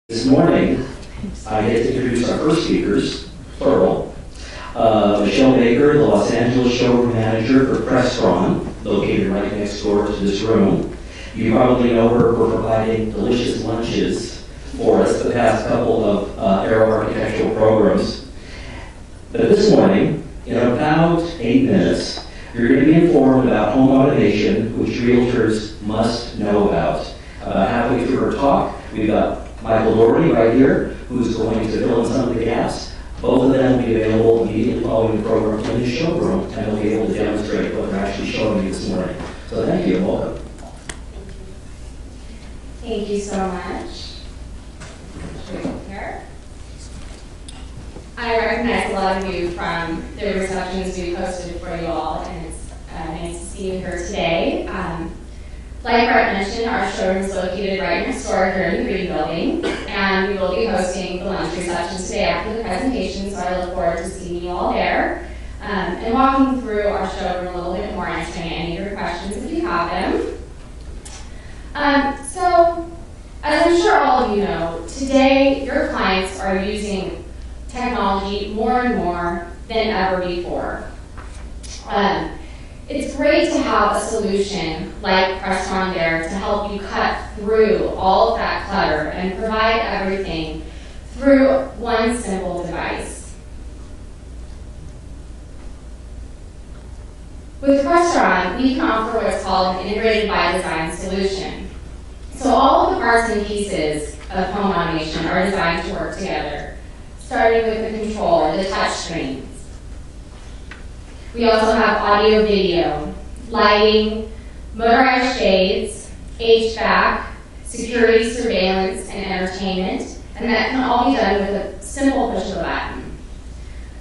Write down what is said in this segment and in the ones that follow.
This morning, I get to introduce our first speakers, plural. Michelle Baker, the Los Angeles showroom manager for Crestron, located right next door to this room. You probably know her for providing delicious lunches for us the past couple of Aaroe Architectural programs. But this morning, in about 8 minutes, you're going to be informed about home automation, which realtors must know about. About halfway through her talk, we've got Michael Doherty right here, who's going to fill in some of the gaps. Both of them will be available immediately following the program in the showroom, and they'll be able to demonstrate what they're actually showing you this morning. So thank you and welcome. Thank you so much. Here. I recognize a lot of you from the receptions we posted for you all, and it's nice to see you here today. Like Brett mentioned, our showroom is located right next door here in the Green Building, and we will be hosting the lunch reception today after the presentation, so I look forward to seeing you all there and walking through our showroom a little bit more, answering any of your questions if you have them. So, as I'm sure all of you know, today your clients are using technology more and more than ever before. It's great to have a solution like Crestron there to help you cut through all of that clutter and provide everything through one simple device. With Crestron, we can offer what's called an integrated by design solution. So all of the parts and pieces of home automation are designed to work together, starting with the controller, the touch screen. We also have audio, video, lighting, motorized shades, HVAC, security, surveillance, and entertainment, and that can all be done with a simple push of a button.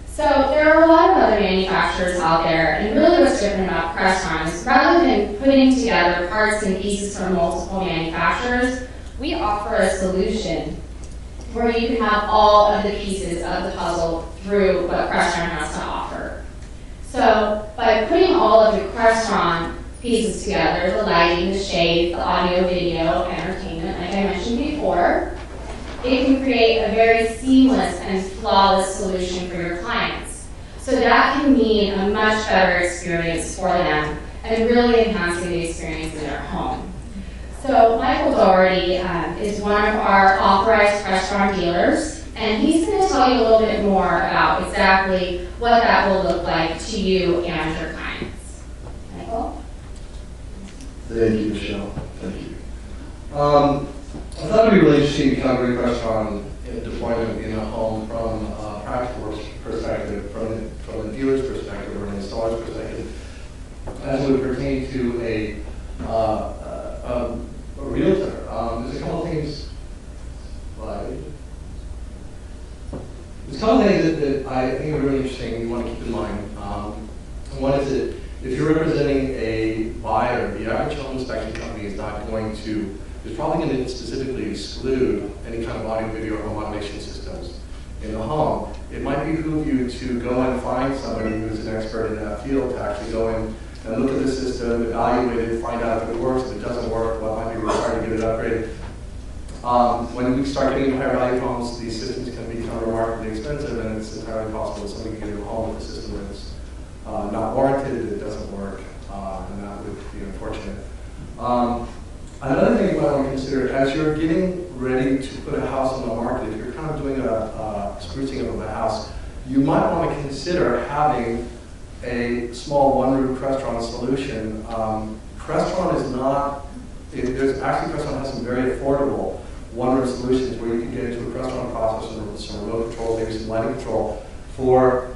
So there are a lot of other manufacturers out there, and really what's different about Crestron is rather than putting together parts and pieces from multiple manufacturers, we offer a solution where you can have all of the pieces of the puzzle through what Crestron has to offer. So by putting all of the Crestron pieces together, the lighting, the shade, the audio, video, entertainment, like I mentioned before, it can create a very seamless and flawless solution for your clients. So that can mean a much better experience for them and really enhancing the experience in their home. So Michael Doherty is one of our authorized Crestron dealers, and he's going to tell you a little bit more about exactly what that will look like to you and your clients. Michael? Thank you, Michelle. Thank you. I thought it would be really interesting to cover Crestron deployment in a home from a practical perspective, from the dealer's perspective or an installer's perspective, as it would pertain to a realtor. There's a couple of things. There's a couple of things that I think are really interesting and you want to keep in mind. One is that if you're representing a buyer, the average home inspection company is probably going to specifically exclude any kind of audio, video, or home automation systems in the home. It might behoove you to go and find somebody who's an expert in that field to actually go in and look at the system, evaluate it, find out if it works, if it doesn't work, what might be required to get it upgraded. When we start getting into higher value homes, these systems can become remarkably expensive, and it's entirely possible that somebody can get into a home with a system that's not warranted, it doesn't work, and that would be unfortunate. Another thing you might want to consider, as you're getting ready to put a house on the market, if you're kind of doing a sprucing of a house, you might want to consider having a small one-room Crestron solution. Crestron is not, Crestron has some very affordable one-room solutions where you can get into a Crestron processor, some remote control, maybe some lighting control for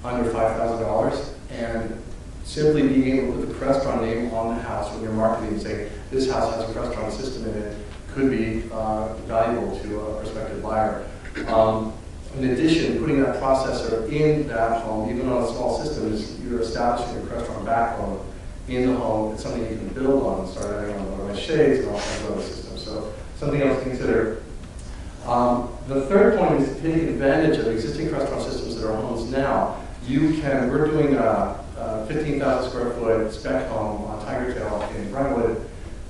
under $5,000, and simply being able to put the Crestron name on the house when you're marketing and saying, this house has a Crestron system in it, could be valuable to a prospective buyer. In addition, putting that processor in that home, even on a small system, you're establishing a Crestron backbone in the home. It's something you can build on and start adding on motorized shades and all kinds of other systems. So something else to consider. The third point is taking advantage of existing Crestron systems that are on homes now. We're doing a 15,000 square foot spec home on Tiger Tail in Brentwood,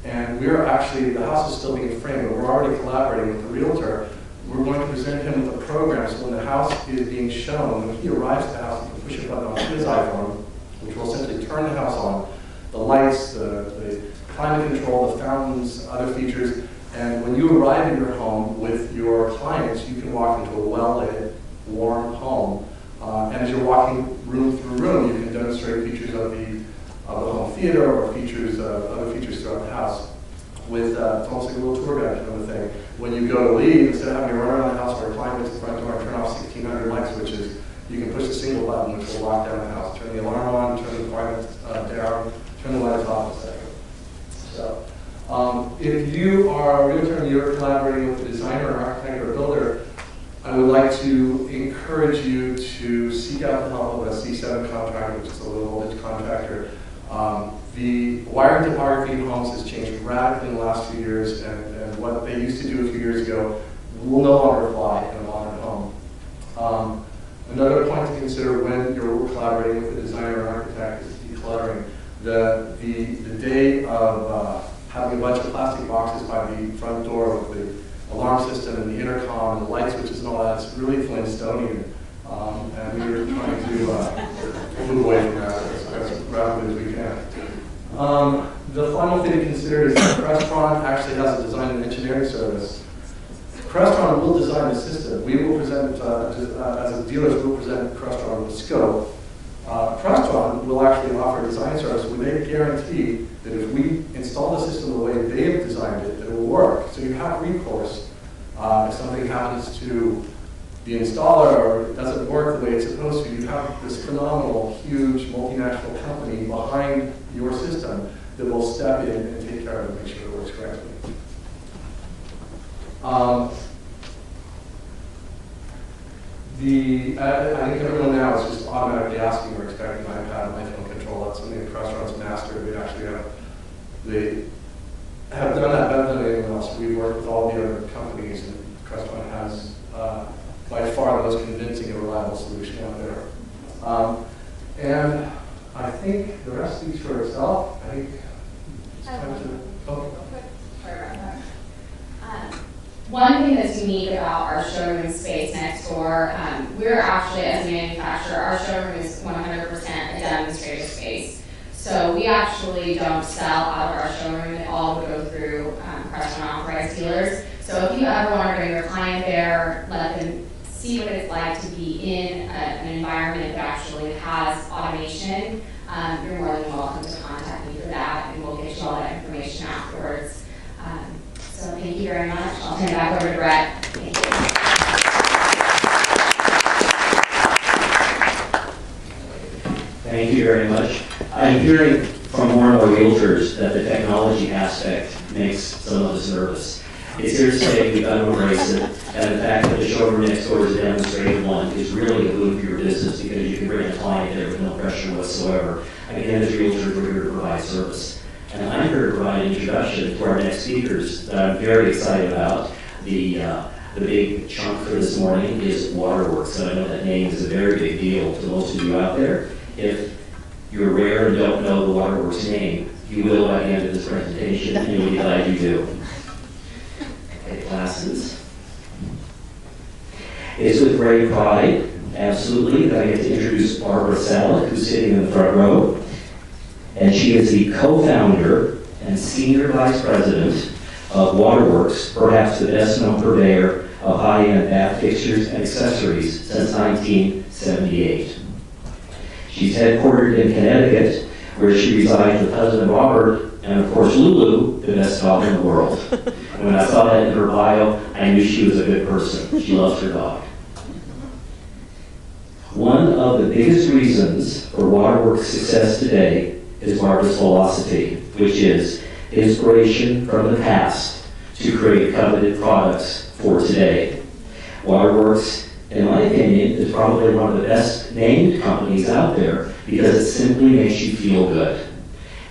And we're actually, the house is still being framed, but we're already collaborating with the realtor. We're going to present him with a program so when the house is being shown, when he arrives at the house, he can push a button on his iPhone, which will essentially turn the house on, the lights, the climate control, the fountains, other features. And when you arrive at your home with your clients, you can walk into a well-lit, warm home. And as you're walking room through room, you can demonstrate features of the home theater or features, other features throughout the house. With it's almost like a little tour guide kind of thing. When you go to leave, instead of having to run around the house or a client gets the front door and turn off 1,600 light switches, you can push a single button which will lock down the house. Turn the alarm on, turn the quiet down, turn the lights off, etc. So, if you are a realtor and you're collaborating with a designer, or architect, or builder, I would like to encourage you to seek out the help of a C7 contractor, which is a low voltage contractor. The wiring topography in homes has changed radically in the last few years, and what they used to do a few years ago will no longer apply in a modern home. Another point to consider when you're collaborating with a designer or architect is decluttering. The day of having a bunch of plastic boxes by the front door with the alarm system and the intercom and the light switches and all that, it's really Flintstonian. And we were trying to move away from that as rapidly as we can. The final thing to consider is that Crestron actually has a design and engineering service. Crestron will design the system. We will present, as dealers, we will present Crestron with scope. Crestron will actually offer a design service where they guarantee that if we install the system the way they have designed it, it will work. So you have recourse if something happens to the installer or it doesn't work the way it's supposed to. You have this phenomenal, huge multinational company behind your system that will step in and take care of it and make sure it works correctly. I think everyone now is just automatically asking or expecting an iPad and iPhone control. That's something that Crestron's mastered. They have done that better than anyone else. We've worked with all the other companies, and Crestron has by far the most convincing and reliable solution out there. And I think the rest speaks for itself. I think it's time to. Oh. Sorry about that. One thing that's unique about our showroom space next door, we're actually, as a manufacturer, our showroom is 100% a demonstrator space. So we actually don't sell out of our showroom. It all would go through Crestron authorized dealers. So if you ever want to bring your client there, let them see what it's like to be in an environment that actually has automation, you're more than welcome to contact me for that, and we'll get you all that information afterwards. So thank you very much. I'll turn it back over to Brett. Thank you. Thank you very much. I'm hearing from more and more realtors that the technology aspect makes some of us nervous. It's here to say we've got to embrace it, and the fact that the showroom next door is a demonstrated one is really a boon for your business because you can bring a client there with no pressure whatsoever. Again, as realtors, we're here to provide service. And I'm here to provide an introduction to our next speakers that I'm very excited about. The big chunk for this morning is Waterworks, and I know that name is a very big deal to most of you out there. If you're rare and don't know the Waterworks name, you will by the end of this presentation, and you'll be glad you do. Okay, classes. It's with great pride, absolutely, that I get to introduce Barbara Sallick, who's sitting in the front row. And she is the co-founder and senior vice president of Waterworks, perhaps the best known purveyor of high-end bath fixtures and accessories since 1978. She's headquartered in Connecticut, where she resides with husband Robert, and of course Lulu, the best dog in the world. And when I saw that in her bio, I knew she was a good person. She loves her dog. One of the biggest reasons for Waterworks' success today is Barbara's philosophy, which is inspiration from the past to create coveted products for today. Waterworks, in my opinion, is probably one of the best named companies out there because it simply makes you feel good.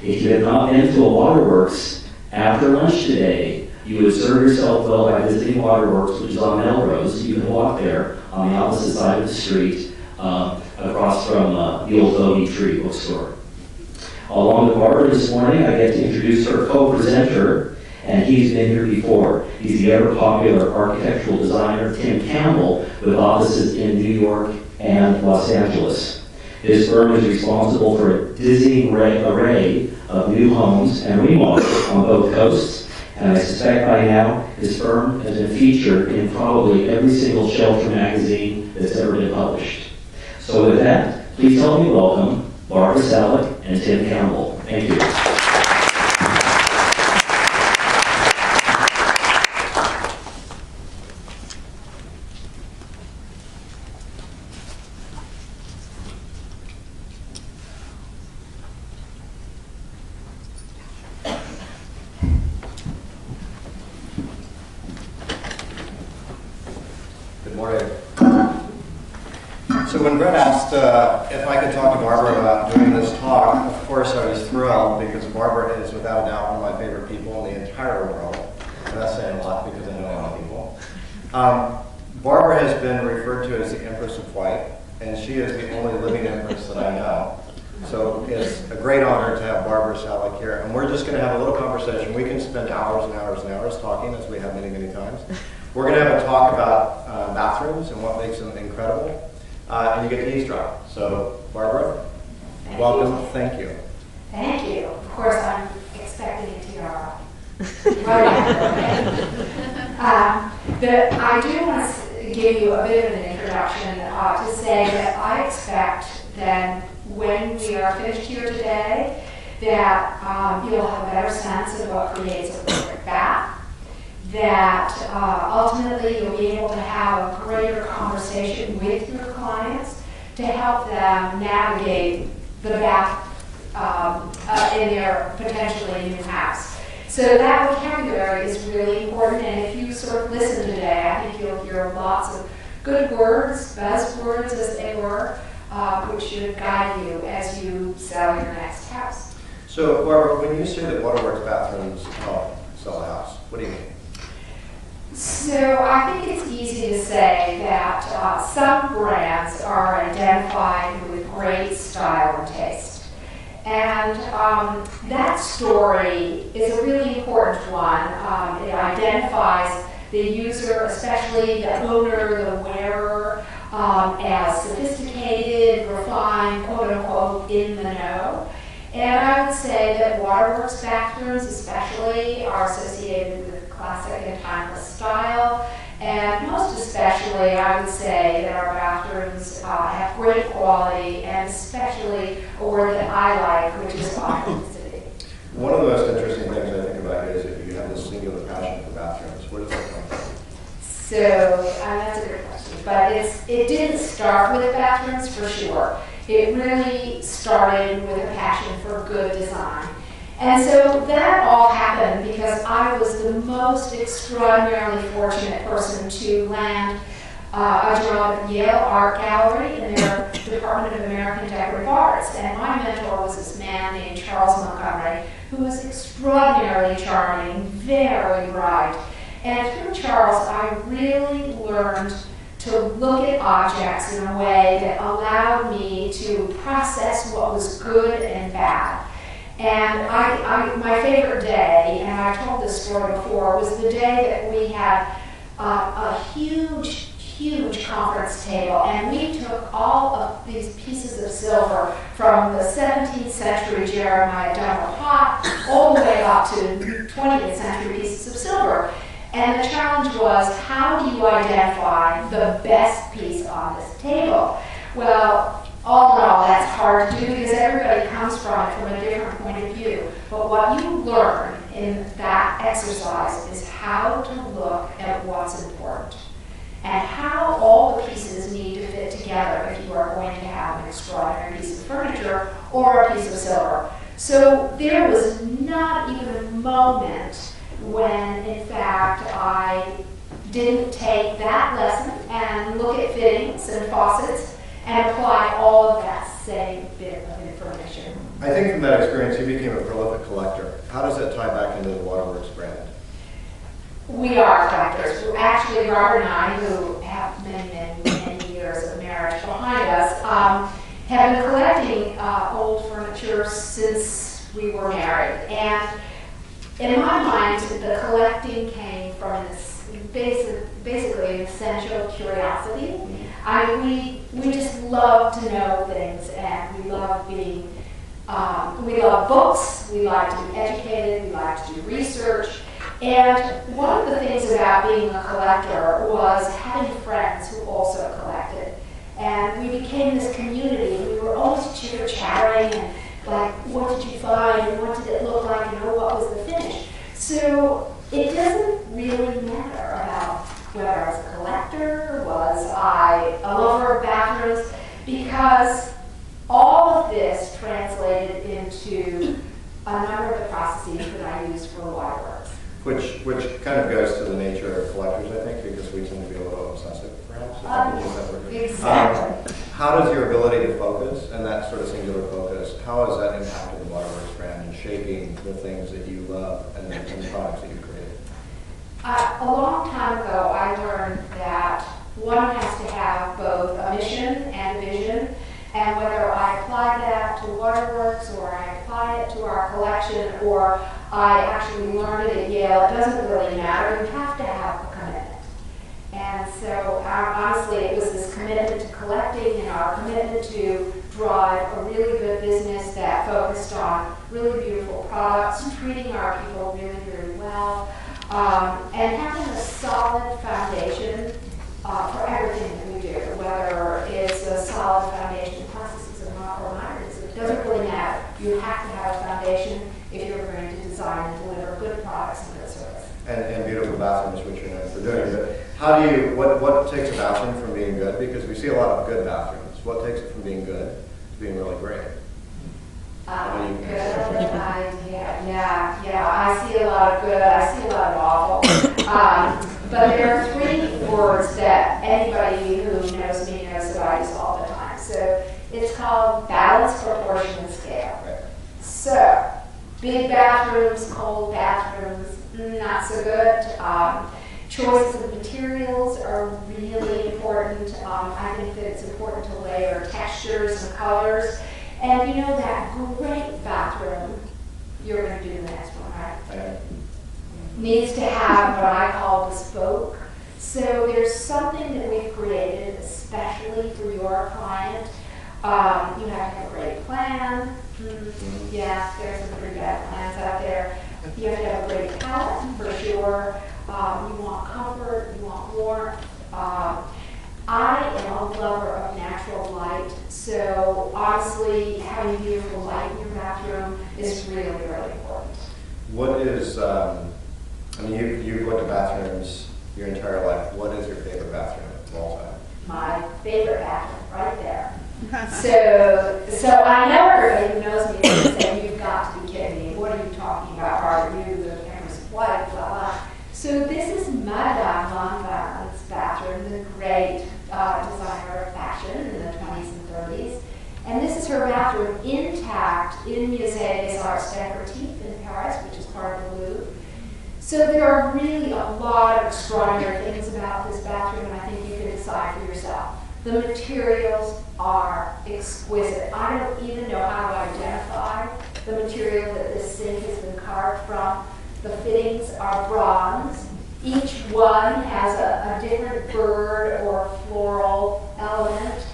If you have not been to a Waterworks after lunch today, you would serve yourself well by visiting Waterworks, which is on Melrose. You can walk there on the opposite side of the street across from the old Bogey Tree bookstore. Along with Barbara this morning, I get to introduce her co-presenter, and he's been here before. He's the ever-popular architectural designer, Tim Campbell, with offices in New York and Los Angeles. His firm is responsible for a dizzying array of new homes and remodels on both coasts, and I suspect by now his firm has been featured in probably every single shelter magazine that's ever been published. So with that, please help me welcome Barbara Sallick and Tim Campbell. Thank you. Good morning. So when Brett asked if I could talk to Barbara about doing this talk, of course I was thrilled because Barbara is without a doubt one of my favorite people in the entire world. And that's saying a lot because I know a lot of people. Barbara has been referred to as the Empress of White, and she is the only living Empress that I know. So it's a great honor to have Barbara Sallick here, and we're just going to have a little conversation. We can spend hours and hours and hours talking, as we have many, many times. We're going to have a talk about bathrooms and what makes them incredible, and you get to eavesdrop. So, Barbara, welcome. Thank you. Thank you. Of course, I'm expecting it to go up. I do want to give you a bit of an introduction to say that I expect that when we are finished here today, that you'll have a better sense of what creates a perfect bath, that ultimately you'll be able to have a greater conversation with your clients to help them navigate the bath in their potentially new house. So that vocabulary is really important, and if you sort of listen today, I think you'll hear lots of good words, buzzwords as they were, which should guide you as you sell your next house. So, Barbara, when you say that Waterworks bathrooms help sell a house, what do you mean? So I think it's easy to say that some brands are identified with great style and taste. And that story is a really important one. It identifies the user, especially the owner, the wearer, as sophisticated, refined, quote unquote, in the know. And I would say that Waterworks bathrooms especially are associated with classic and timeless style. And most especially, I would say that our bathrooms have great quality, and especially a word that I like, which is authenticity. One of the most interesting things I think about is that you have this singular passion for bathrooms. Where does that come from? So that's a good question, but it didn't start with bathrooms for sure. It really started with a passion for good design. And so that all happened because I was the most extraordinarily fortunate person to land a job at Yale Art Gallery in their Department of American Decorative Arts. And my mentor was this man named Charles Montgomery, who was extraordinarily charming, very bright. And through Charles, I really learned to look at objects in a way that allowed me to process what was good and bad. And my favorite day, and I told this story before, was the day that we had a huge conference table, and we took all of these pieces of silver from the 17th century Jeremiah Dunlop pot all the way up to 20th century pieces of silver. And the challenge was, how do you identify the best piece on this table? Well, all in all, that's hard to do because everybody comes from it from a different point of view. But what you learn in that exercise is how to look at what's important and how all the pieces need to fit together if you are going to have an extraordinary piece of furniture or a piece of silver. So there was not even a moment when, in fact, I didn't take that lesson and look at fittings and faucets and apply all of that same bit of information. I think from that experience, you became a prolific collector. How does that tie back into the Waterworks brand? We are collectors. Actually, Robert and I, who have many years of marriage behind us, have been collecting old furniture furniture since we were married. And in my mind, the collecting came from this basically an essential curiosity. We just love to know things, and we love being, we love books, we like to be educated, we like to do research. And one of the things about being a collector was having friends who also collected. And we became this community, and we were always chitter-chattering, and like, what did you find, and what did it look like, and what was the finish? So it doesn't really matter about whether I was a collector, was I a lover of bathrooms, because all of this translated into a number of the processes that I use for Waterworks. Which kind of goes to the nature of collectors, I think, because we tend to be a little obsessive, perhaps. Exactly. How does your ability to focus, and that sort of singular focus, how has that impacted the Waterworks brand in shaping the things that you love and the products that you create? A long time ago, I learned that one has to have both a mission and a vision, and whether I apply that to Waterworks or I apply it to our collection or I actually learned it at Yale, it doesn't really matter. You have to have a commitment. And so honestly, it was this commitment to collecting and our commitment to drive a really good business that focused on really beautiful products, treating our people really, really well, and having a solid foundation for everything that we do, whether it's a solid foundation in plasticism or modernism. It doesn't really matter. You have to have a foundation if you're going to design and deliver good products and good service. And beautiful bathrooms, which you're known for doing. But how do you, what takes a bathroom from being good? Because we see a lot of good bathrooms. What takes it from being good to being really great? Good idea. Yeah. I see a lot of good. I see a lot of awful. But there are three words that anybody who knows me knows that I use all the time. So it's called balance, proportion, and scale. Right. So big bathrooms, cold bathrooms, not so good. Choices of materials are really important. I think that it's important to layer textures and colors. And you know that great bathroom, you're going to do the next one, right? Needs to have what I call bespoke. So there's something that we've created especially for your client. You have to have a great plan. Yeah, there's some pretty bad plans out there. You have to have a great palette for sure. You want comfort, you want warmth. I am a lover of natural light, so honestly, having beautiful light in your bathroom is really, really important. What is, I mean, you've looked at bathrooms your entire life. What is your favorite bathroom of all time? My favorite bathroom, right there. So I know everybody who knows me is going to say, you've got to be kidding me. What are you talking about? Are you the camera's white, blah, blah. So this is Madame Von Varen's bathroom, the great designer of fashion in the 20s and 30s. And this is her bathroom intact in Musée des Arts Décoratifs in Paris, which is part of the Louvre. So there are really a lot of extraordinary things about this bathroom, and I think you can decide for yourself. The materials are exquisite. I don't even know how to identify the material that this sink has been carved from. The fittings are bronze. Each one has a different bird or floral element.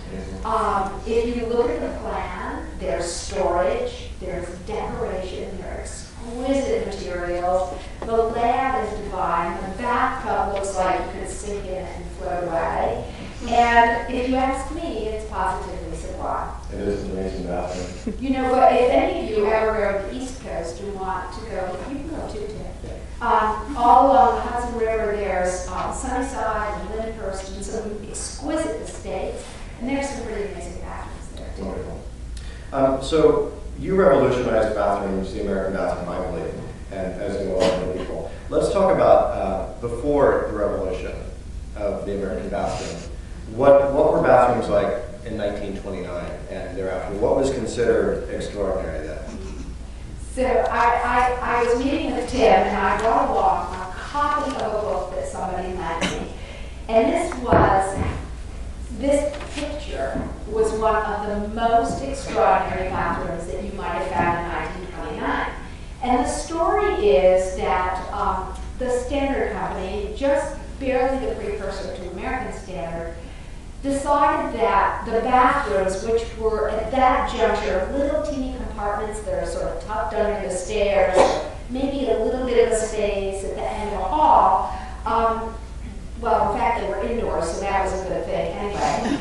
If you look at the plan, there's storage, there's decoration, there are exquisite materials. The lab is divine. The bathtub looks like you could sink in it and float away. And if you ask me, it's positively sublime. It is an amazing bathroom. You know what, if any of you ever go to the East Coast and want to go, you can go too, Tim. All along the Hudson River, there's Sunnyside and Lyndhurst and some exquisite estates, and there's some pretty amazing bathrooms there too. Wonderful. So you revolutionized bathrooms, the American bathroom, I believe, and as do a lot of other people. Let's talk about before the revolution of the American bathroom. What were bathrooms like in 1929 and thereafter? What was considered extraordinary then? So I was meeting with Tim, and I brought along a copy of a book that somebody lent me. And this picture picture was one of the most extraordinary bathrooms that you might have found in 1929. And the story is that the Standard Company, just barely the precursor to American Standard, decided that the bathrooms, which were at that juncture little teeny compartments that are sort of tucked under the stairs, maybe a little bit of a space at the end of the hall, well, in fact, they were indoors, so that was a good thing anyway.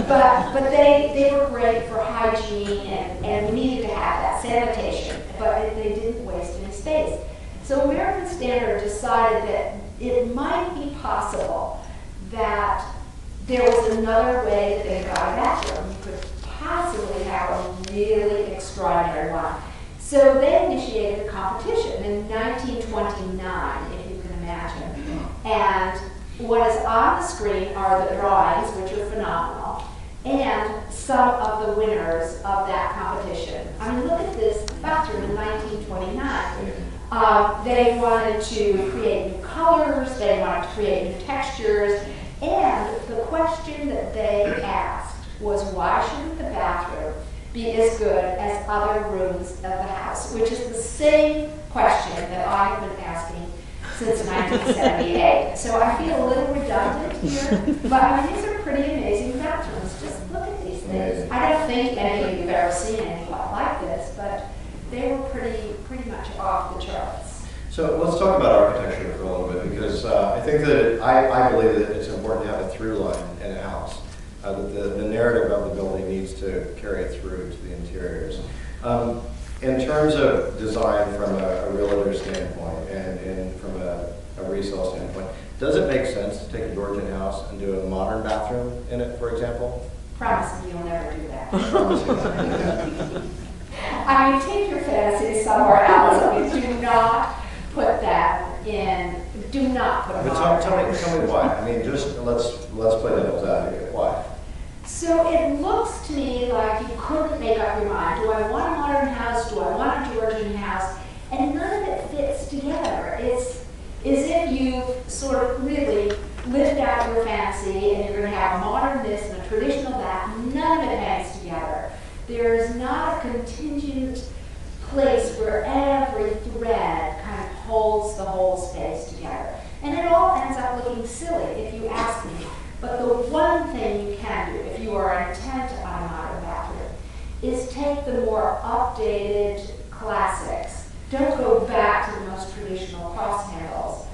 But they were great for hygiene, and we needed to have that sanitation, but they didn't waste any space. So American Standard decided that it might be possible that there was another way that they got a bathroom. You could possibly have a really extraordinary one. So they initiated a competition in 1929, if you can imagine. And what is on the screen are the drawings, which are phenomenal, and some of the winners of that competition. I mean, look at this bathroom in 1929. They wanted to create new colors, they wanted to create new textures, and the question that they asked was, why shouldn't the bathroom be as good as other rooms of the house? Which is the same question that I have been asking since 1978. So I feel a little redundant here, but I mean, these are pretty amazing bathrooms. Just look at these things. I don't think any of you have ever seen anything like this, but they were pretty much off the charts. So let's talk about architecture for a little bit, because I think that I believe that it's important to have a through line in a house. That the narrative of the building needs to carry it through to the interiors. In terms of design from a realtor standpoint and from a resale standpoint, does it make sense to take a Georgian house and do a modern bathroom in it, for example? Promise me you'll never do that. I mean, take your fantasies somewhere else. I mean, do not put that in. Do not put a modern. Tell me why. I mean, just let's play devil's advocate. Why? So it looks to me like you couldn't make up your mind. Do I want a modern house? Do I want a Georgian house? And none of it fits together. It's as if you've sort of really lived out your fantasy and you're going to have a modern this and a traditional that. None of it hangs together. There is not a contingent place where every thread kind of holds the whole space together. And it all ends up looking silly if you ask me. But the one thing you can do, if you are intent on a modern bathroom, is take the more updated classics. Don't go back to the most traditional cross handles,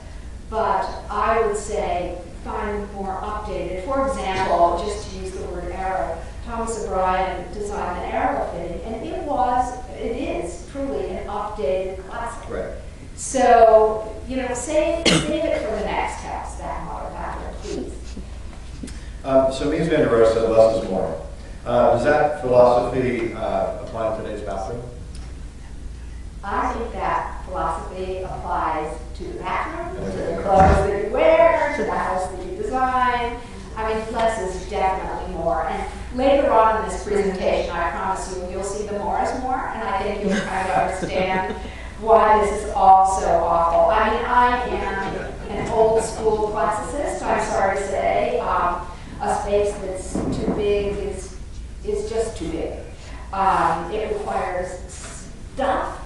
but I would say find more updated. For example, just to use the word Aaroe, Thomas O'Brien designed the Aaroe fitting, and it is truly an updated classic. Right. So, save it for the next house, that modern bathroom, please. So Mies van der Rohe said less is more. Does that philosophy apply to today's bathroom? I think that philosophy applies to the bathroom, to the clothes that you wear, to the house that you design. I mean, less is definitely more. And later on in this presentation, I promise you'll see the more is more, and I think you'll kind of understand why this is all so awful. I mean, I am an old school classicist, I'm sorry to say. A space that's too big is just too big. It requires stuff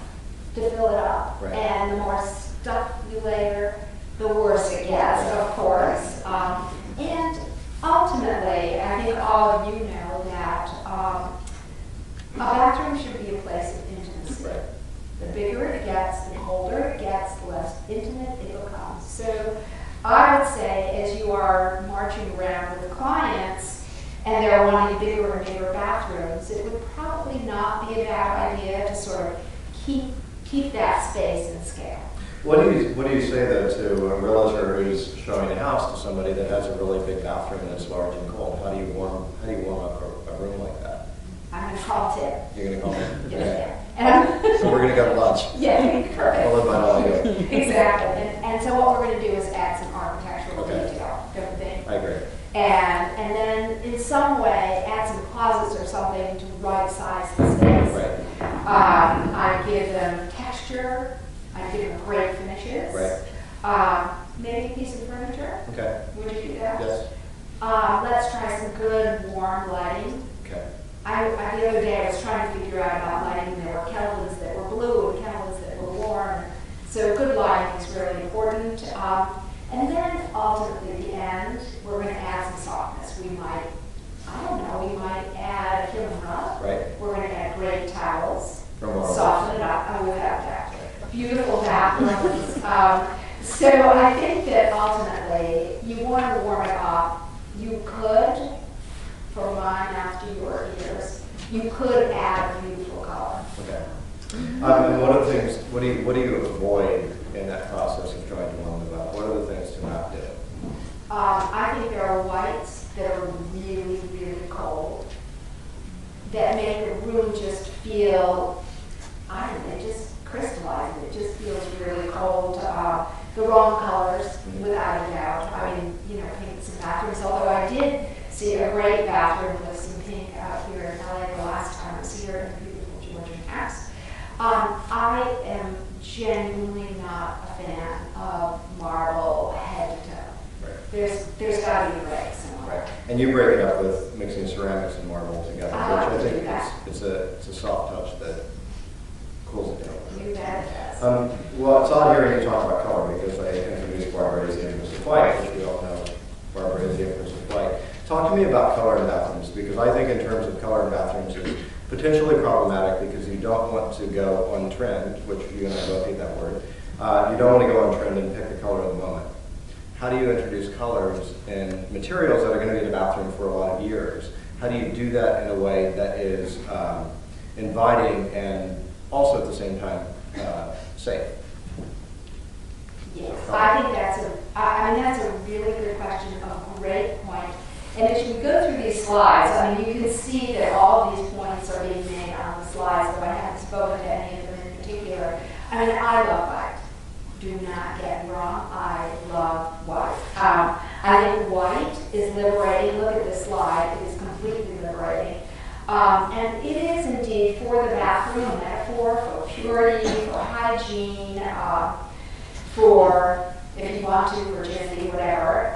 to fill it up, right. And the more stuff you layer, the worse it gets, of course. And ultimately, I think all of you know that a bathroom should be a place of intimacy. Right. The bigger it gets, the colder it gets, the less intimate it becomes. So I would say, as you are marching around with clients and they're wanting bigger and bigger bathrooms, it would probably not be a bad idea to sort of keep that space in scale. What do you say though to a realtor who's showing a house to somebody that has a really big bathroom and it's large and cold? How do you warm up a room like that? I'm going to call Tim. You're going to call me? Yes, So we're going to go to lunch. Yeah, perfect. I'll invite all of you. Exactly. And so what we're going to do is add some architectural detail, don't you think? I agree. And then in some way add some closets or something to right size the space. Right. I give them texture. I give them great finishes. Right. Maybe a piece of furniture. Okay. Would you do that? Yes. Let's try some good warm lighting. Okay. The other day I was trying to figure out about lighting, and there were kelvins that were blue and kelvins that were warm. So good lighting is really important. And then ultimately at the end, we're going to add some softness. We might, I don't know, we might add a human rug. Right. We're going to add great towels, From Waterworks. soften it up. I will have that. Beautiful bathrooms. So I think that ultimately you want to warm it up. You could, for mine after your ears, you could add a beautiful color. Okay. And what are the things, what do you avoid in that process of trying to warm them up? What are the things to not do? I think there are whites that are really, really cold that make the room just feel, I don't know, it just crystallizes. It just feels really cold. The wrong colors, without a doubt. I mean, paint some bathrooms, although I did see a great bathroom with some pink out here in LA the last time I was here in a beautiful Georgian house. I am genuinely not a fan of marble head to toe. Right. There's got to be a break somewhere. Right. And you break it up with mixing ceramics and marble together, I which I do think that. it's a soft touch that cools it down. You bet it does. Well, it's odd hearing you talk about color because I introduced Barbara as the Empress of White, which we all know Barbara is the Empress of White. Talk to me about color in bathrooms, because I think in terms of color in bathrooms is potentially problematic because you don't want to go on trend, which you and I both hate that word. You don't want to go on trend and pick the color of the moment. How do you introduce colors and materials that are going to be in a bathroom for a lot of years? How do you do that in a way that is inviting and also at the same time safe? Yes, I think that's a really good question, a great point. And as we go through these slides, I mean, you can see that all of these points are being made on the slides, though I haven't spoken to any of them in particular. I mean, I love white. Do not get me wrong, I love white. I think white is liberating. Look at this slide, it is completely liberating. And it is indeed for the bathroom a metaphor for purity, for hygiene, for, if you want to, virginity, whatever.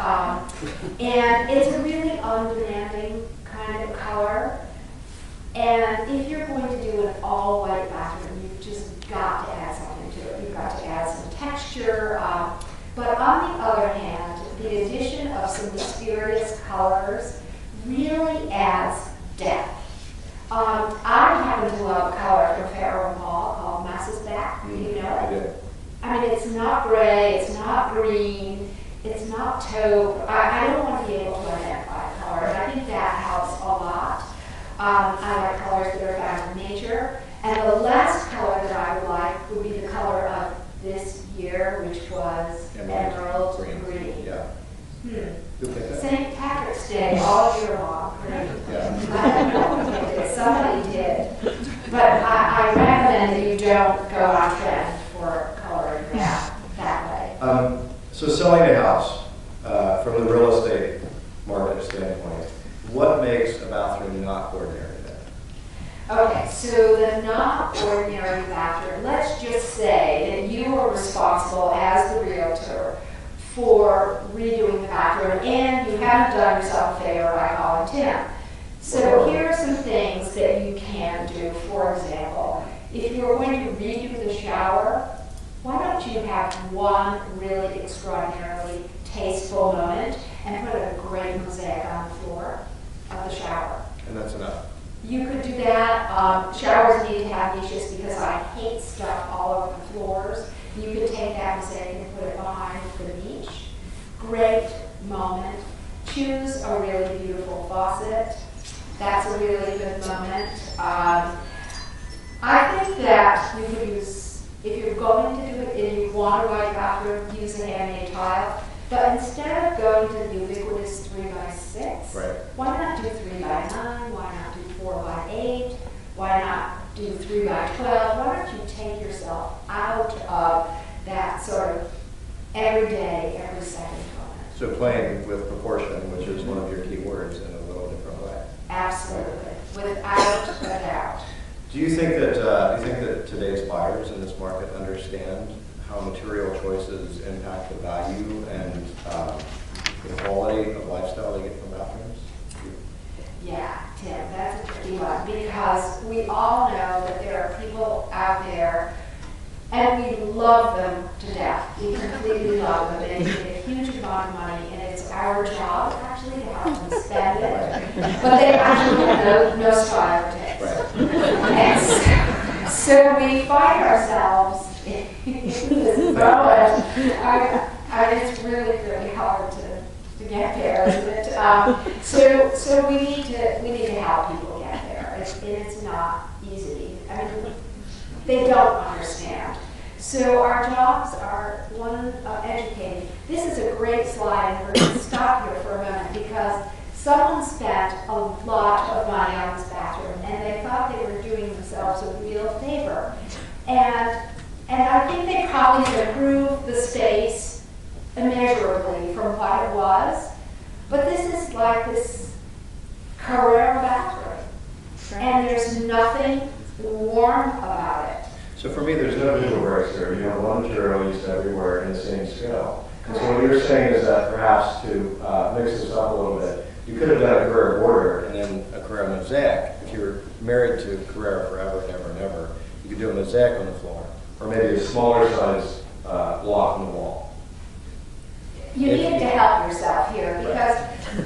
And it's a really undemanding kind of color. And if you're going to do an all-white bathroom, you've just got to add something to it. You've got to add some texture. But on the other hand, the addition of some mysterious colors really adds depth. I happen to love a color from Aaroe called Masses Back. Do you know it? I do. I mean, it's not gray, it's not green, it's not taupe. I don't want to be able to identify color, and I think that helps a lot. I like colors that are found in nature. And the last color that I would like would be the color of this year, which was emerald green. Yeah. Who picked that? St. Patrick's Day all year long. Yeah. I don't know who did. Somebody did. But I recommend that you don't go on trend for coloring that way. So selling a house, from the real estate market standpoint, what makes a bathroom not ordinary then? Okay, so the not ordinary bathroom, let's just say that you are responsible as the realtor for redoing the bathroom, and you haven't done yourself a favor by calling Tim. So here are some things that you can do. For example, if you're going to redo the shower, why don't you have one really extraordinarily tasteful moment and put a great mosaic on the floor of the shower? And that's enough. You could do that. Showers need to have niches because I hate stuff all over the floors. You could take that mosaic and put it behind the niche. Great moment. Choose a really beautiful faucet. That's a really good moment. I think that you could use, if you're going to do it and you want a white bathroom, use a handmade tile. But instead of going to the ubiquitous 3x6, Right. why not do 3x9? Why not do 4x8? Why not do 3x12? Why don't you take yourself out of that sort of everyday, every second moment? So playing with proportion, which is one of your key words, in a little different way. Absolutely, without a doubt. Do you think that today's buyers in this market understand how material choices impact the value and the quality of lifestyle they get from bathrooms? Yeah, Tim, that's a tricky one because we all know that there are people out there and we love them to death. We completely love them. They make a huge amount of money and it's our job actually to help them spend it. But they actually have no style or taste. And so we find ourselves in this boat. It's really, really hard to get there, isn't it? So we need to help people get there. It's not easy. I mean, they don't understand. So our jobs are one, educating. This is a great slide, and we're going to stop here for a moment because someone spent a lot of money on this bathroom, and they thought they were doing themselves a real favor. And I think they probably have improved the space immeasurably from what it was. But this is like this Carrera bathroom, and there's nothing warm about it. So for me, there's no visual breaks here. You have one material used everywhere in the same scale. And so what you're saying is that perhaps to mix this up a little bit, you could have done a Carrera border and then a Carrera mosaic. If you were married to Carrera forever and ever and ever, you could do a mosaic on the floor. Or maybe a smaller size block on the wall. You need to help yourself here because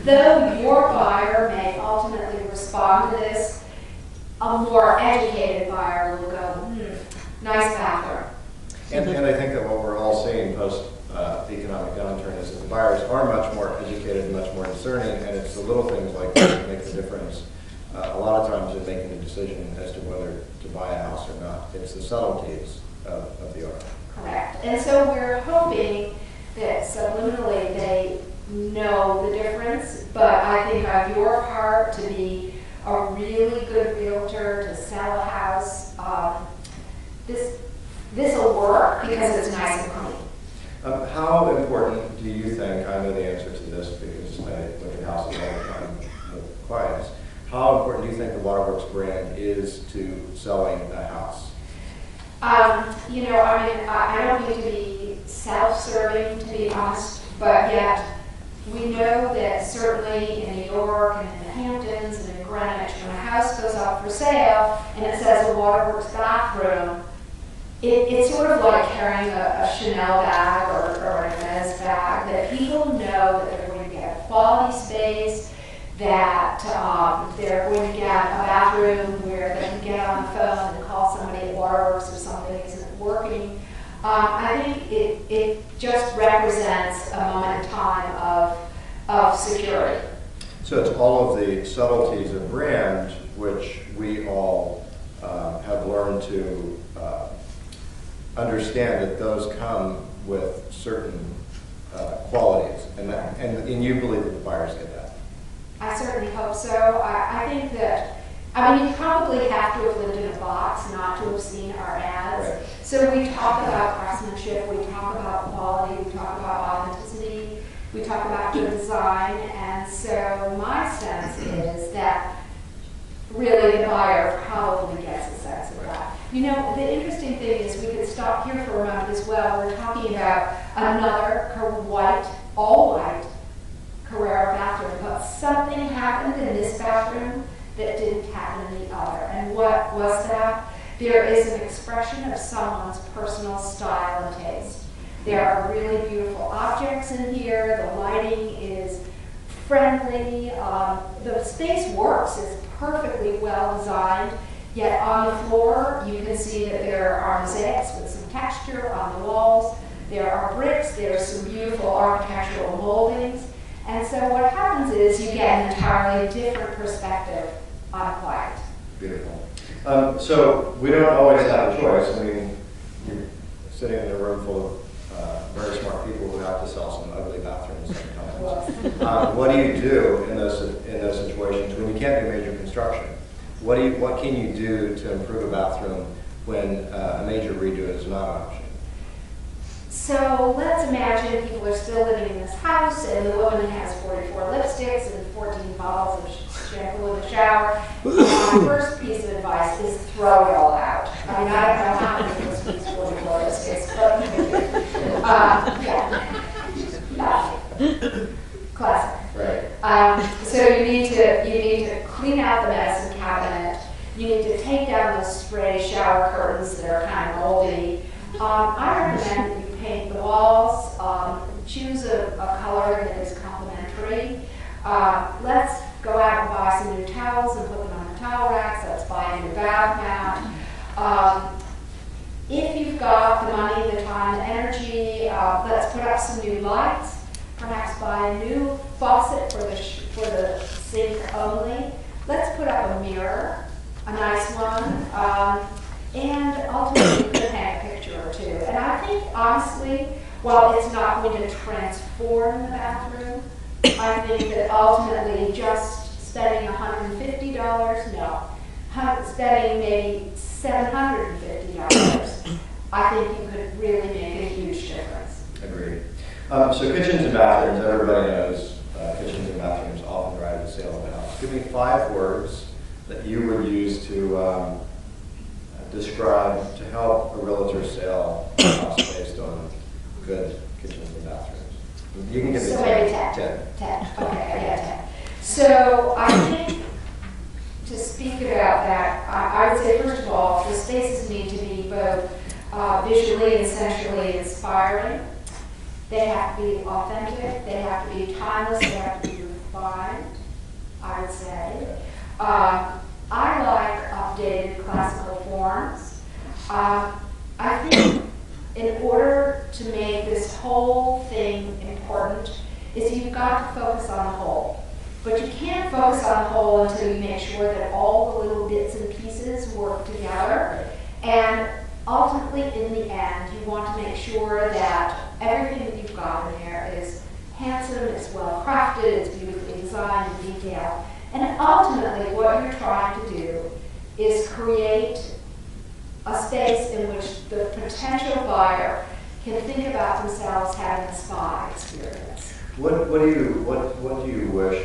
though your buyer may ultimately respond to this, a more educated buyer will go, nice bathroom. And I think that what we're all seeing post economic downturn is that the buyers are much more educated and much more discerning, and it's the little things like that that make the difference a lot of times in making a decision as to whether to buy a house or not. It's the subtleties of the art. Correct. And so we're hoping that subliminally they know the difference, but I think on your part to be a really good realtor, to sell a house, this will work because it's nice and clean. How important do you think, I know the answer to this because I look at houses all the time with clients, how important do you think the Waterworks brand is to selling a house? I don't mean to be self-serving, to be honest, but yet we know that certainly in New York and in the Hamptons and in Greenwich, when a house goes up for sale and it says a Waterworks bathroom, it's sort of like carrying a Chanel bag or a Hermes bag, that people know that they're going to get a quality space, that they're going to get a bathroom where they can get on the phone and call somebody at Waterworks if something isn't working. I think it just represents a moment in time of security. So it's all of the subtleties of brand which we all have learned to understand that those come with certain qualities, and you believe that the buyers get that. I certainly hope so. I think that, you probably have to have lived in a box not to have seen our ads. Right. So we talk about craftsmanship, we talk about quality, we talk about authenticity, we talk about good design, and so my sense is that really the buyer probably gets a sense of that. The interesting thing is we could stop here for a moment as well. We're talking about another all white Carrera bathroom, but something happened in this bathroom that didn't happen in the other. And what was that? There is an expression of someone's personal style and taste. There are really beautiful objects in here. The lighting is friendly. The space works. It's perfectly well designed. Yet on the floor, you can see that there are mosaics with some texture on the walls. There are bricks. There's some beautiful architectural moldings. And so what happens is you get an entirely different perspective on a client. Beautiful. So we don't always have a choice. I mean, you're sitting in a room full of very smart people who have to sell some ugly bathrooms sometimes. What do you do in those situations when you can't do major construction? What can you do to improve a bathroom when a major redo is not an option? So let's imagine people are still living in this house and the woman has 44 lipsticks and 14 bottles of shampoo in the shower. My first piece of advice is throw it all out. I don't know how many of those people 44 lipsticks, but Classic. Right. So you need to clean out the medicine cabinet. You need to take down those spray shower curtains that are kind of moldy. I recommend that you paint the walls. Choose a color that is complementary. Let's go out and buy some new towels and put them on the towel racks. Let's buy a new bath mat. If you've got the money, the time, the energy, let's put up some new lights. Perhaps buy a new faucet for the sink only. Let's put up a mirror, a nice one, and ultimately you could hang a picture or two. And I think, honestly, while it's not going to transform the bathroom, I think that ultimately just spending $150, spending maybe $750, I think you could really make a huge difference. Agreed. So kitchens and bathrooms, everybody knows kitchens and bathrooms often drive the sale of the house. Give me 5 words that you would use to describe, to help a realtor sell a house based on good kitchens and bathrooms. You can give me 10. 10. Okay, I got 10. So I think to speak about that, I would say first of all, the spaces need to be both visually and sensually inspiring. They have to be authentic, they have to be timeless, they have to be refined, I would say. I like updated classical forms. I think in order to make this whole thing important is you've got to focus on the whole. But you can't focus on the whole until you make sure that all the little bits and pieces work together. And ultimately, in the end, you want to make sure that everything that you've got in there is handsome, it's well crafted, it's beautifully designed and detailed. And ultimately, what you're trying to do is create a space in which the potential buyer can think about themselves having a spa experience. What do you wish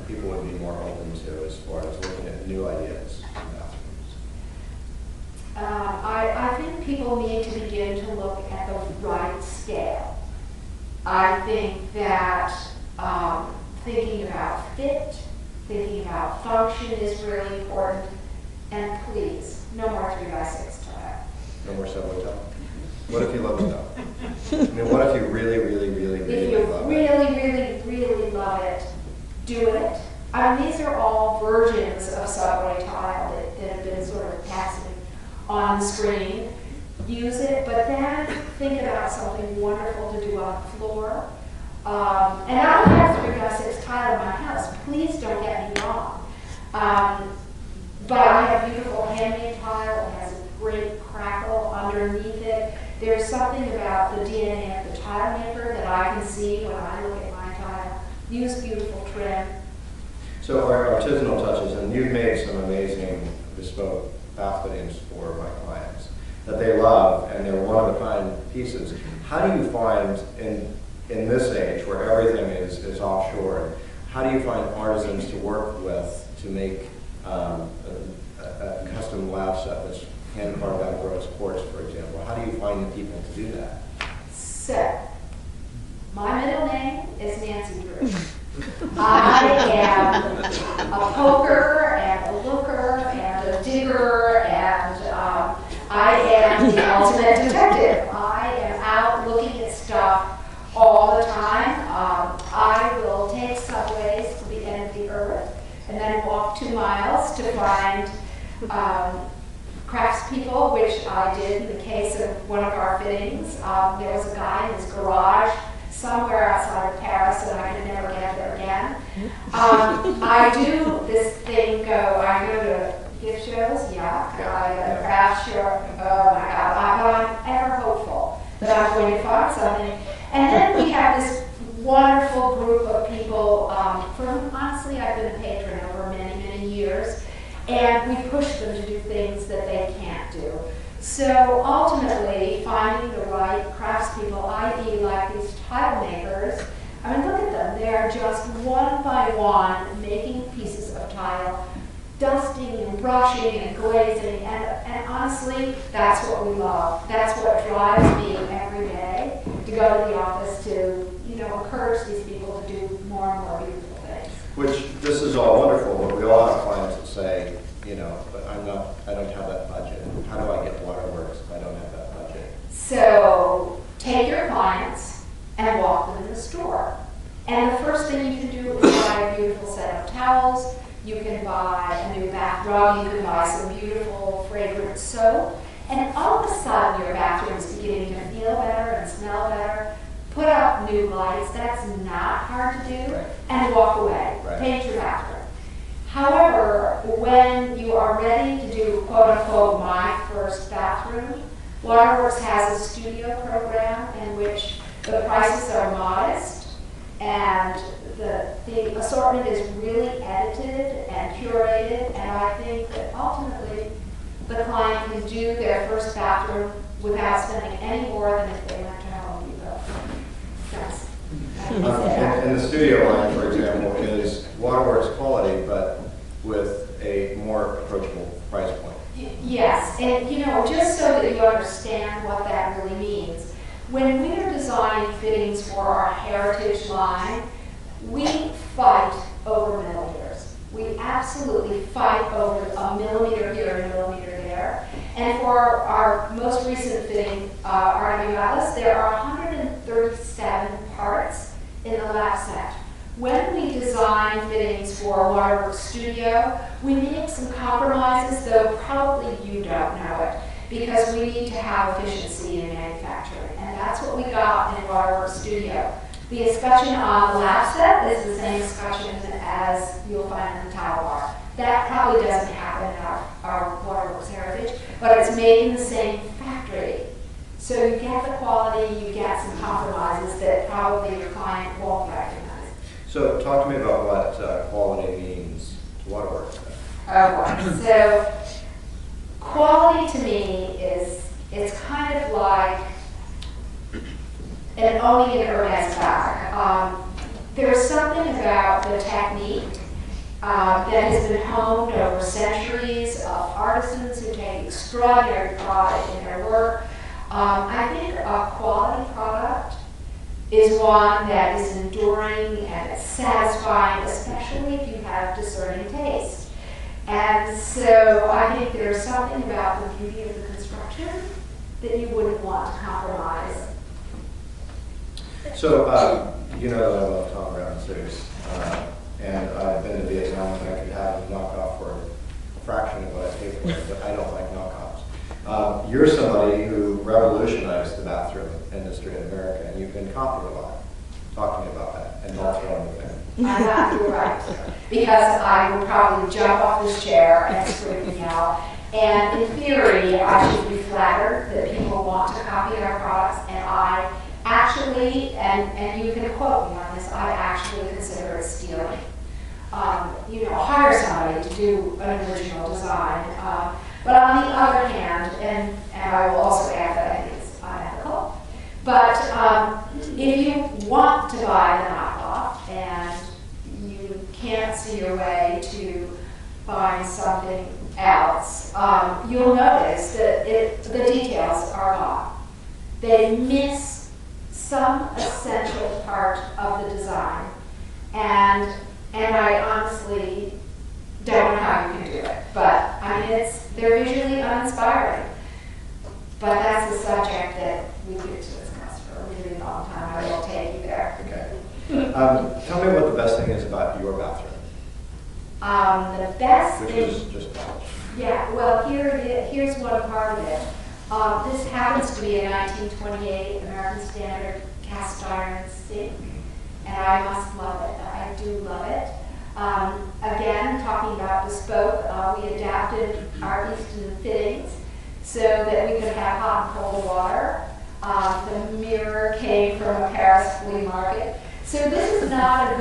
people would be more open to as far as looking at new ideas in bathrooms? I think people need to begin to look at the right scale. I think that thinking about fit, thinking about function is really important. And please, no more 3x6 tile. No more subway tile? What if you love it though? I mean, what if you really love it? If you really love it, do it. I mean, these are all versions of subway tile that have been sort of passing on the screen. Use it, but then think about something wonderful to do on the floor. And I don't have 3x6 tile in my house. Please don't get me wrong. But I have beautiful handmade tile. It has a great crackle underneath it. There's something about the DNA of the tile maker that I can see when I look at my tile. Use beautiful trim. So our artisanal touches, and you've made some amazing bespoke bath fittings for my clients that they love, and they're one-of-a-kind pieces. How do you find, in this age where everything is offshore, how do you find artisans to work with to make a custom lab set that's hand-carved out of rose quartz, for example? How do you find the people to do that? So, my middle name is Nancy Drew. I am a poker and a looker and a digger, and I am the ultimate detective. I am out looking at stuff all the time. I will take subways to the end of the earth and then walk 2 miles to find craftspeople, which I did in the case of one of our fittings. There was a guy in his garage somewhere outside of Paris, and I could never get there again. I do this thing, I go to gift shows, I go to craft show, oh my God, I'm ever hopeful that I'm going to find something. And then we have this wonderful group of people, honestly, I've been a patron over many, many years, and we push them to do things that they can't do. So ultimately, finding the right craftspeople, i.e. like these tile makers, I mean, look at them. They're just one by one making pieces of tile, dusting and brushing and glazing, and honestly, that's what we love. That's what drives me every day to go to the office to, encourage these people to do more and more beautiful things. Which, this is all wonderful, but we all have clients that say, but I don't have that budget. How do I get Waterworks if I don't have that budget? So take your clients and walk them in the store. And the first thing you can do is buy a beautiful set of towels. You can buy a new bath rug. You can buy some beautiful fragrant soap. And all of a sudden, your bathroom is beginning to feel better and smell better. Put up new lights. That's not hard to do. Right. And walk away. Right. Paint your bathroom. However, when you are ready to do, quote unquote, my first bathroom, Waterworks has a studio program in which the prices are modest and the assortment is really edited and curated, and I think that ultimately the client can do their first bathroom without spending any more than if they went to Home Depot. That's And the studio line, for example, is Waterworks quality, but with a more approachable price point. Yes, and just so that you understand what that really means, when we are designing fittings for our heritage line, we fight over millimeters. We absolutely fight over a millimeter here and a millimeter there. And for our most recent fitting, our Unravel, there are 137 parts in the lap set. When we design fittings for Waterworks Studio, we make some compromises, though probably you don't know it, because we need to have efficiency in manufacturing. And that's what we got in Waterworks Studio. The escutcheon on the lap set is the same escutcheon as you'll find in the towel bar. That probably doesn't happen in our Waterworks Heritage, but it's made in the same factory. So you get the quality, you get some compromises that probably your client won't recognize. So talk to me about what quality means to Waterworks. Okay, so quality to me is kind of like owning an Hermes bag. There's something about the technique that has been honed over centuries of artisans who take extraordinary pride in their work. I think a quality product is one that is enduring and it's satisfying, especially if you have discerning taste. And so I think there's something about the beauty of the construction that you wouldn't want to compromise. So, that I love Tom Brown suits, and I've been to Vietnam and I could have a knockoff for a fraction of what I pay for it, but I don't like knockoffs. You're somebody who revolutionized the bathroom industry in America, and you've been copied a lot. Talk to me about that, and don't throw anything. You're right, because I would probably jump off this chair and scream me out. And in theory, I should be flattered that people want to copy our products, and I actually, and you can quote me on this, I actually consider it stealing. Hire somebody to do an original design. But on the other hand, and I will also add that I think it's unethical, but if you want to buy the knockoff and you can't see your way to buying something else, you'll notice that the details are gone. They miss some essential part of the design, and I honestly don't know how you can do it, but they're visually uninspiring. But that's a subject that we get to discuss for a really long time. I will take you there. Okay. Tell me what the best thing is about your bathroom. The best Which thing. is just polish. Yeah. Well, here's one part of it. This happens to be a 1928 American Standard cast iron sink, and I must love it. I do love it. Again, talking about bespoke, we adapted our Easton fittings so that we could have hot and cold water. The mirror came from a Paris flea market. So this is not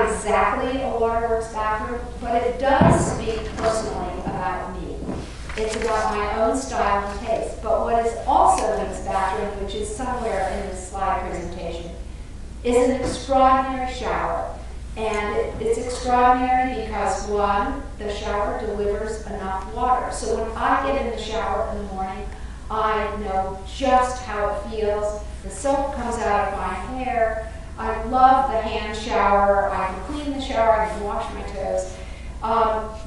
exactly a Waterworks bathroom, but it does speak personally about me. It's about my own style and taste. But what is also in this bathroom, which is somewhere in this slide presentation, is an extraordinary shower. And it's extraordinary because, one, the shower delivers enough water. So when I get in the shower in the morning, I know just how it feels. The soap comes out of my hair. I love the hand shower. I can clean the shower. I can wash my toes.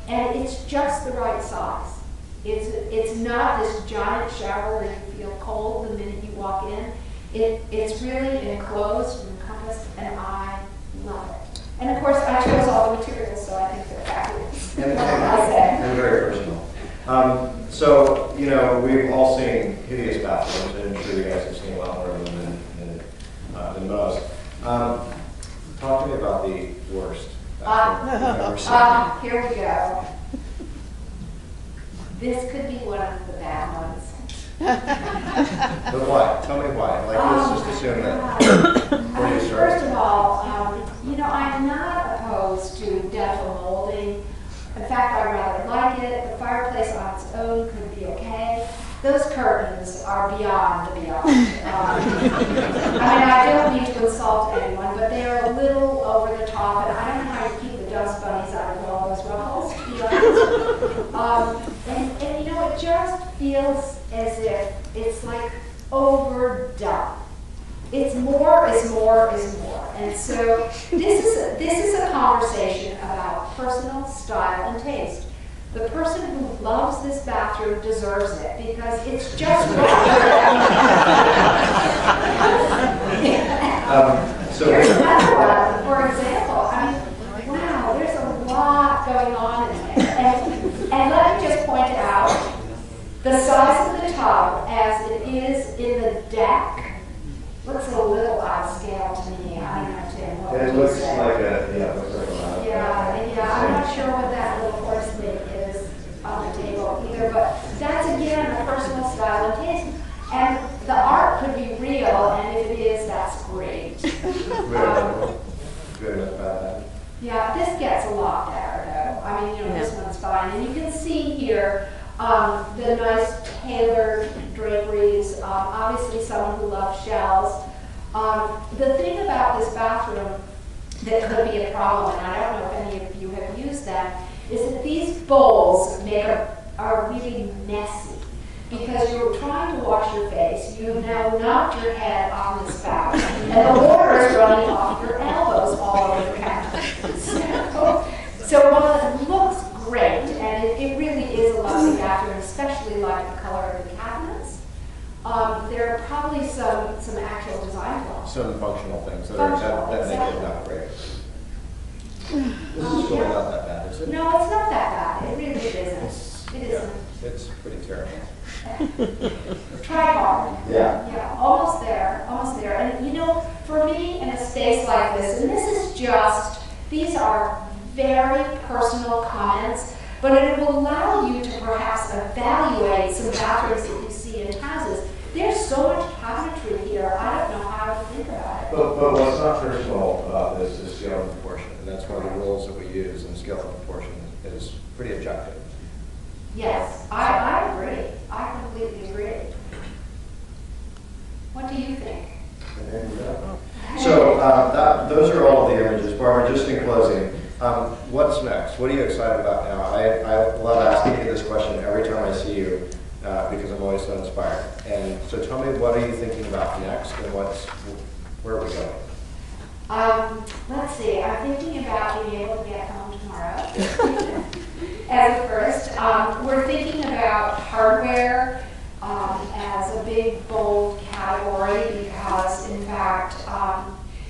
And it's just the right size. It's not this giant shower where you feel cold the minute you walk in. It's really enclosed and encompassed, and I love it. And of course, I chose all the materials, so I think they're fabulous. And very personal. So, you know, we've all seen hideous bathrooms, and I'm sure you guys have seen a lot more of them than most. Talk to me about the worst bathroom you've ever seen. Here we go. This could be one of the bad ones. But why? Tell me why. Like, let's just assume that. First of all, you know, I'm not opposed to dental molding. In fact, I rather like it. The fireplace on its own could be okay. Those curtains are beyond the beyond. I mean, I don't mean to insult anyone, but they are a little over the top, and I don't know how you keep the dust bunnies out of all those ruffles, to be honest. And you know, it just feels as if it's like overdone. It's more is more is more. And so this is a conversation about personal style and taste. The person who loves this bathroom deserves it because it's just right. Here's another one, for example. I mean, wow, there's a lot going on in there. And let me just point out the size of the tub as it is in the deck. Looks a little out of scale to me. I don't know, Tim, what It would looks you say? like it looks like a lot. Yeah, I'm not sure what that little porcelain is on the table either, but that's again a personal style and taste. And the art could be real, and if it is, that's great. Good enough about that. Yeah, this gets a lot better though. I mean, you know, this one's fine. And you can see here the nice tailored draperies, obviously someone who loves shells. The thing about this bathroom that could be a problem, and I don't know if any of you have used them, is that these bowls are really messy. Because you're trying to wash your face, you now knocked your head on the spout, and the water is running off your elbows all over the counter. So while it looks great, and it really is a lovely bathroom, especially like the color of the cabinets, there are probably some actual design flaws. Some functional things that make it not great. This is really not that bad, is it? No, it's not that bad. It really isn't. It isn't. It's pretty terrible. Try hard. Yeah. Yeah, almost there, almost there. And you know, for me in a space like this, and these are very personal comments, but it will allow you to perhaps evaluate some bathrooms that you see in houses. There's so much cabinetry here, I don't know how to think about it. But what's not personal about this is scale and proportion, and that's one of the rules that we use in scale and proportion is pretty objective. Yes, I agree. I completely agree. What do you think? So those are all of the images. Barbara, just in closing, what's next? What are you excited about now? I love asking you this question every time I see you because I'm always so inspired. And so tell me, what are you thinking about next, and where are we going? Let's see. I'm thinking about being able to get home tomorrow. As a first, we're thinking about hardware as a big, bold category because, in fact,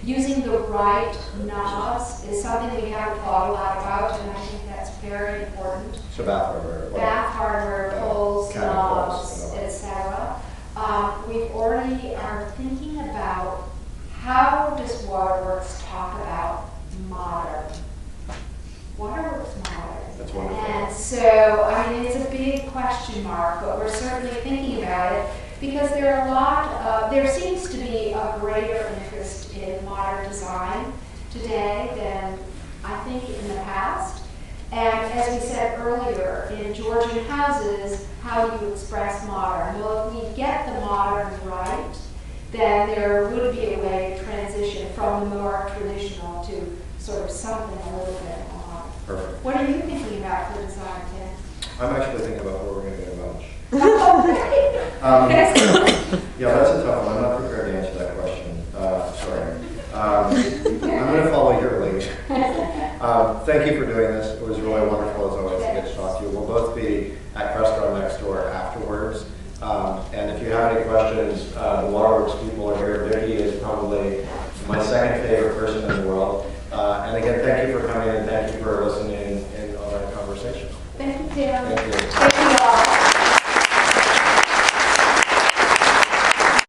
using the right knobs is something we haven't thought a lot about, and I think that's very important. So bath hardware. Bath hardware, pulls, knobs, etc. We already are thinking about how does Waterworks talk about modern. Waterworks modern. That's wonderful. And so, I mean, it's a big question mark, but we're certainly thinking about it because there seems to be a greater interest in modern design today than I think in the past. And as we said earlier, in Georgian houses, how do you express modern? Well, if we get the modern right, then there would be a way to transition from the more traditional to sort of something a little bit more. Perfect. What are you thinking about for design, Tim? I'm actually thinking about where we're going to get lunch. Okay. Yeah, that's a tough one. I'm not prepared to answer that I'm going to follow your lead. Thank you for doing this. It was really wonderful, as always, to get to talk to you. We'll both be at Crestron next door afterwards. And if you have any questions, the Waterworks people are here. Vicki is probably my second favorite person in the